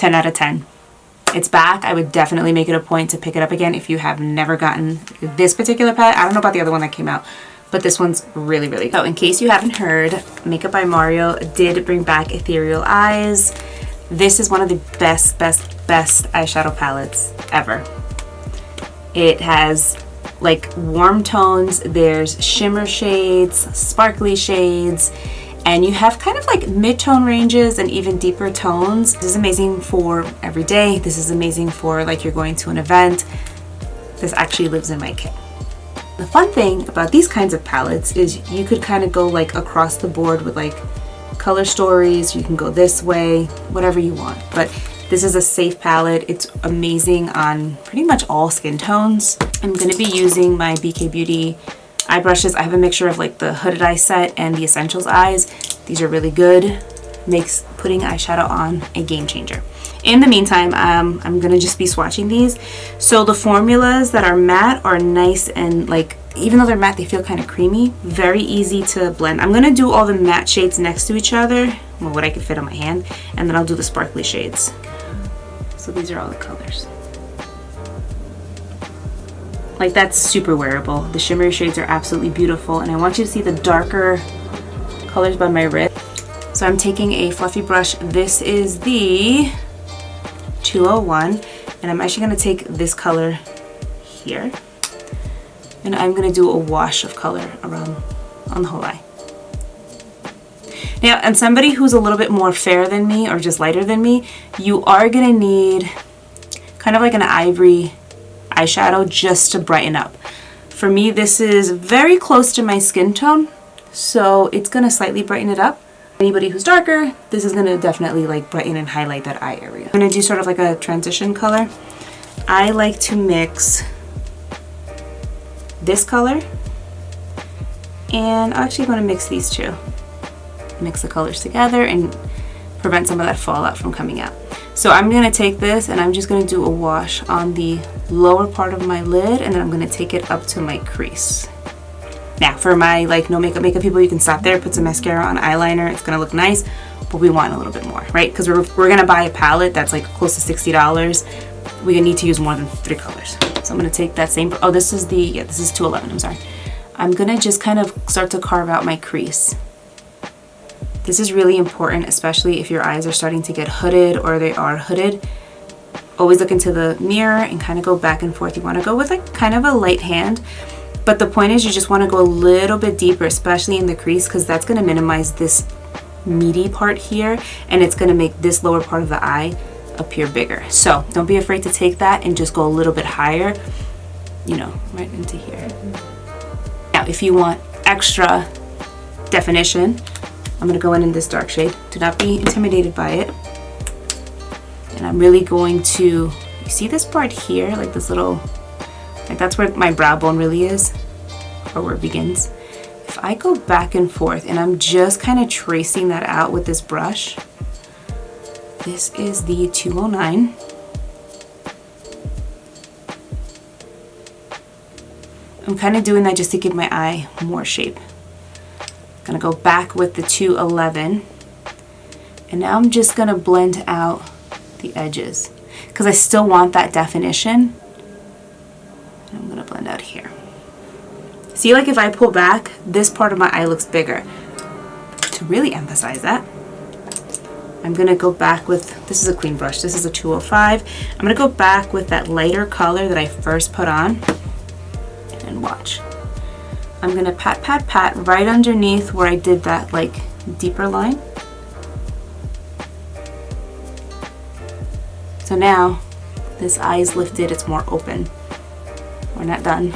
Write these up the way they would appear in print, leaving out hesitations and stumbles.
10 out of 10. It's back. I would definitely make it a point to pick it up again if you have never gotten this particular palette. I don't know about the other one that came out, but this one's really, really good. So in case you haven't heard, Makeup by Mario did bring back Ethereal Eyes. This is one of the best eyeshadow palettes ever. It has like warm tones, there's shimmer shades, sparkly shades, and you have kind of like mid-tone ranges and even deeper tones. This is amazing for every day. This is amazing for like you're going to an event. This actually lives in my kit. The fun thing about these kinds of palettes is you could kind of go like across the board with like color stories. You can go this way, whatever you want. But this is a safe palette. It's amazing on pretty much all skin tones. I'm gonna be using my BK Beauty eye brushes. I have a mixture of like the Hooded Eye set and the Essentials Eyes. These are really good. Makes putting eyeshadow on a game changer. In the meantime, I'm gonna just be swatching these. So the formulas that are matte are nice and like, even though they're matte, they feel kind of creamy. Very easy to blend. I'm gonna do all the matte shades next to each other, well, what I can fit on my hand, and then I'll do the sparkly shades. So these are all the colors. Like that's super wearable. The shimmery shades are absolutely beautiful, and I want you to see the darker colors by my wrist. So I'm taking a fluffy brush. This is the 201, and I'm actually gonna take this color here, and I'm gonna do a wash of color around on the whole eye. Now, and somebody who's a little bit more fair than me or just lighter than me, you are gonna need kind of like an ivory eyeshadow just to brighten up. For me, this is very close to my skin tone, so it's gonna slightly brighten it up. Anybody who's darker, this is gonna definitely like brighten and highlight that eye area. I'm gonna do sort of like a transition color. I like to mix this color, and I'm actually gonna mix these two. Mix the colors together and prevent some of that fallout from coming out. So I'm gonna take this and I'm just gonna do a wash on the lower part of my lid, and then I'm gonna take it up to my crease. Now for my like no makeup people, you can stop there, put some mascara on, eyeliner, it's gonna look nice, but we want a little bit more, right? Because we're gonna buy a palette that's like close to $60. We're gonna need to use more than 3 colors. So I'm gonna take that same, oh this is the, yeah, this is 211, I'm sorry. I'm gonna just kind of start to carve out my crease. This is really important, especially if your eyes are starting to get hooded or they are hooded. Always look into the mirror and kind of go back and forth. You want to go with like kind of a light hand, but the point is you just want to go a little bit deeper, especially in the crease, because that's going to minimize this meaty part here, and it's going to make this lower part of the eye appear bigger. So don't be afraid to take that and just go a little bit higher, you know, right into here. Now, if you want extra definition, I'm gonna go in this dark shade. Do not be intimidated by it. And I'm really going to, you see this part here, like this little, like that's where my brow bone really is, or where it begins. If I go back and forth and I'm just kind of tracing that out with this brush, this is the 209. I'm kind of doing that just to give my eye more shape. Gonna go back with the 211, and now I'm just gonna blend out the edges because I still want that definition. And I'm gonna blend out here. See, like if I pull back, this part of my eye looks bigger. To really emphasize that, I'm gonna go back with, this is a clean brush, this is a 205. I'm gonna go back with that lighter color that I first put on, and watch. I'm gonna pat, pat, pat right underneath where I did that like deeper line. So now this eye is lifted, it's more open. We're not done.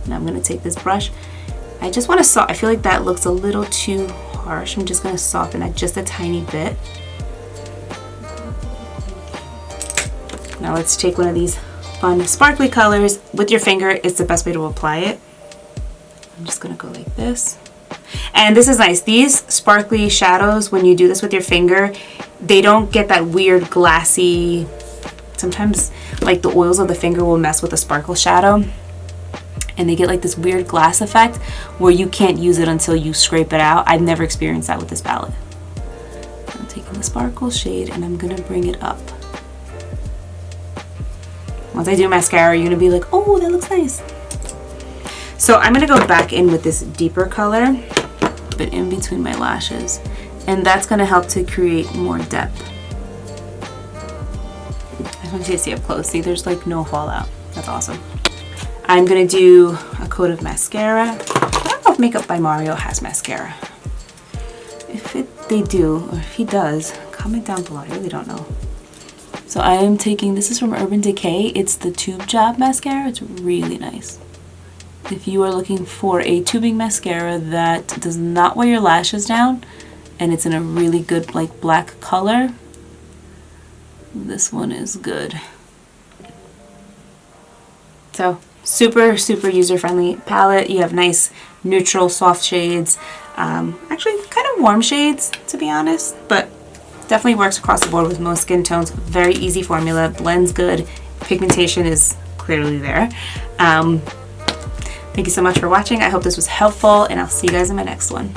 Now I'm gonna take this brush. I just wanna I feel like that looks a little too harsh. I'm just gonna soften that just a tiny bit. Now let's take one of these fun sparkly colors. With your finger, it's the best way to apply it. I'm just gonna go like this. And this is nice. These sparkly shadows, when you do this with your finger, they don't get that weird glassy, sometimes like the oils of the finger will mess with a sparkle shadow, and they get like this weird glass effect where you can't use it until you scrape it out. I've never experienced that with this palette. I'm taking the sparkle shade and I'm gonna bring it up. Once I do mascara, you're gonna be like, oh, that looks nice. So I'm gonna go back in with this deeper color, but in between my lashes. And that's gonna help to create more depth. I just want you to see up close. See, there's like no fallout. That's awesome. I'm gonna do a coat of mascara. I don't know if Makeup by Mario has mascara. If they do, or if he does, comment down below. I really don't know. So I am taking, this is from Urban Decay. It's the Tube Job mascara. It's really nice. If you are looking for a tubing mascara that does not weigh your lashes down, and it's in a really good like black color, this one is good. So super, super user-friendly palette. You have nice neutral soft shades, actually kind of warm shades to be honest, but definitely works across the board with most skin tones. Very easy formula, blends good, pigmentation is clearly there. Thank you so much for watching. I hope this was helpful, and I'll see you guys in my next one.